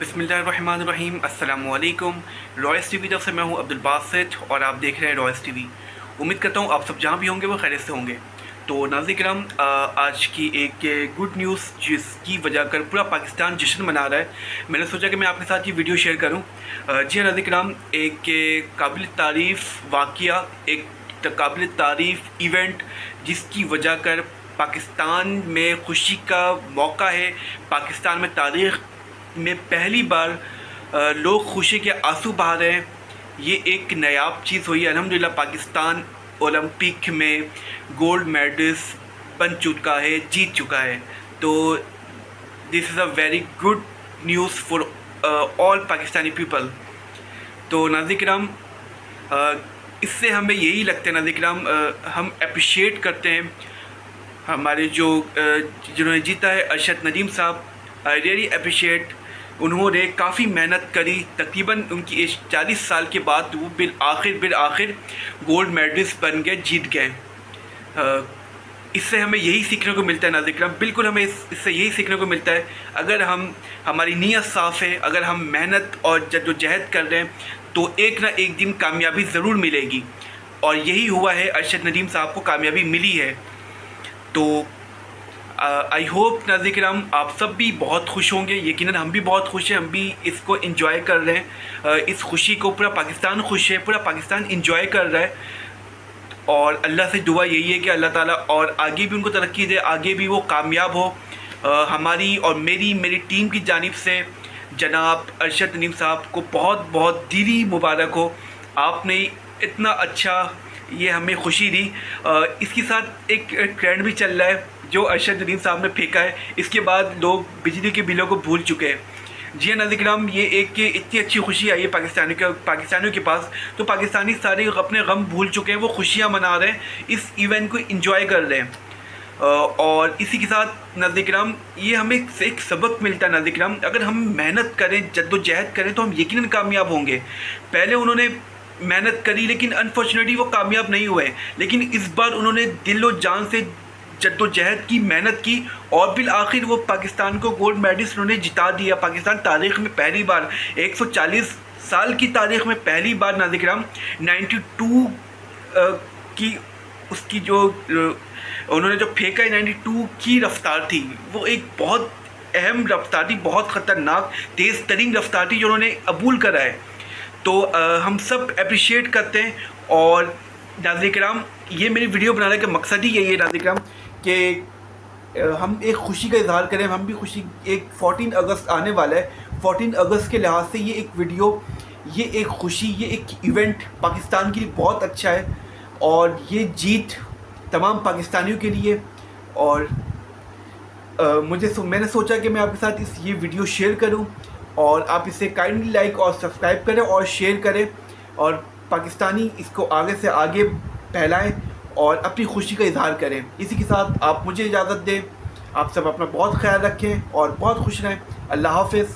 बिस्मिल्लाहिर्रहमानिर्रहीम। अस्सलामुअलैकुम। Royce TV तरफ से मैं हूं अब्दुल बासित और आप देख रहे हैं रॉयस टीवी। उम्मीद करता हूं आप सब जहां भी होंगे वो खैरियत से होंगे। तो नाज़रीन किराम, आज की एक गुड न्यूज़ जिसकी वजह कर पूरा पाकिस्तान जश्न मना रहा है, मैंने सोचा कि मैं आपके साथ ये वीडियो शेयर करूं। जी हाँ नाज़रीन किराम, एक काबिल तारीफ़ वाक़या, एक काबिल तारीफ़ इवेंट जिसकी वजह कर पाकिस्तान में खुशी का मौका है। पाकिस्तान में तारीख़ में पहली बार लोग खुशी के आंसू बहा रहे हैं। ये एक नायाब चीज़ हुई है। अल्हम्दुलिल्लाह पाकिस्तान ओलंपिक में गोल्ड मेडल्स बन चुका है, जीत चुका है। तो this is a very good news for all Pakistani people. तो नाज़रीन किराम, इससे हमें यही लगता है नाज़रीन किराम, हम अप्रिशिएट करते हैं हमारे जिन्होंने जीता है, अरशद नदीम साहब। I really appreciate. उन्होंने काफ़ी मेहनत करी, तकरीबन उनकी एज 40 साल के बाद वो बिल आखिर गोल्ड मेडलिस्ट बन गए, जीत गए। इससे हमें यही सीखने को मिलता है नाज़रीन किराम, बिल्कुल हमें इससे यही सीखने को मिलता है। अगर हमारी नीयत साफ़ है, अगर हम मेहनत और जद्दोजहद कर रहे हैं तो एक ना एक दिन कामयाबी ज़रूर मिलेगी। और यही हुआ है, अरशद नदीम साहब को कामयाबी मिली है। तो आई होप नाज़रीन किराम आप सब भी बहुत खुश होंगे। यकीनन हम भी बहुत खुश हैं, हम भी इसको एंजॉय कर रहे हैं। इस खुशी को पूरा पाकिस्तान खुश है, पूरा पाकिस्तान एंजॉय कर रहा है। और अल्लाह से दुआ यही है कि अल्लाह ताला और आगे भी उनको तरक्की दे, आगे भी वो कामयाब हो। हमारी और मेरी टीम की जानिब से जनाब अरशद नदीम साहब को बहुत बहुत दिली मुबारक हो। आपने इतना अच्छा ये हमें खुशी दी। इसके साथ एक ट्रेंड भी चल रहा है जो अरशद नदीम साहब ने फेंका है, इसके बाद लोग बिजली के बिलों को भूल चुके हैं। जी हाँ नाज़रीन किराम, ये एक इतनी अच्छी खुशी आई है पाकिस्तानियों के पास, तो पाकिस्तानी सारे अपने गम भूल चुके हैं, वो खुशियाँ मना रहे हैं, इस इवेंट को एंजॉय कर रहे हैं। और इसी के साथ नाज़रीन किराम ये हमें एक सबक मिलता है नाज़रीन किराम, अगर हम मेहनत करें, जद्दोजहद करें तो हम यकीनन कामयाब होंगे। पहले उन्होंने मेहनत करी लेकिन अनफॉर्चुनेटली वो कामयाब नहीं हुए, लेकिन इस बार उन्होंने दिल और जान से जद्दोजहद की, मेहनत की और बिल आखिर वो पाकिस्तान को गोल्ड मेडलिस्ट उन्होंने जिता दिया। पाकिस्तान तारीख़ में पहली बार, 140 साल की तारीख़ में पहली बार नाज़रीन किराम 92 की उसकी जो उन्होंने जो फेंका है, 92 की रफ्तार थी, वो एक बहुत अहम रफ्तार थी, बहुत ख़तरनाक तेज़ तरीन रफ्तार थी जो उन्होंने अबूल करा है। तो हम सब अप्रिशिएट करते हैं। और नाज़रीन किराम ये मेरी वीडियो बनाने का मकसद ही यही है नाज़रीन किराम कि हम एक खुशी का इजहार करें। हम भी खुशी, एक 14 अगस्त आने वाला है, 14 अगस्त के लिहाज से ये एक वीडियो, ये एक खुशी, ये एक इवेंट पाकिस्तान के लिए बहुत अच्छा है। और ये जीत तमाम पाकिस्तानियों के लिए। और मैंने सोचा कि मैं आपके साथ ये वीडियो शेयर करूं और आप इसे काइंडली लाइक और सब्सक्राइब करें और शेयर करें और पाकिस्तानी इसको आगे से आगे फैलाएं और अपनी खुशी का इजहार करें। इसी के साथ आप मुझे इजाज़त दें। आप सब अपना बहुत ख्याल रखें और बहुत खुश रहें। अल्लाह हाफ़िज़।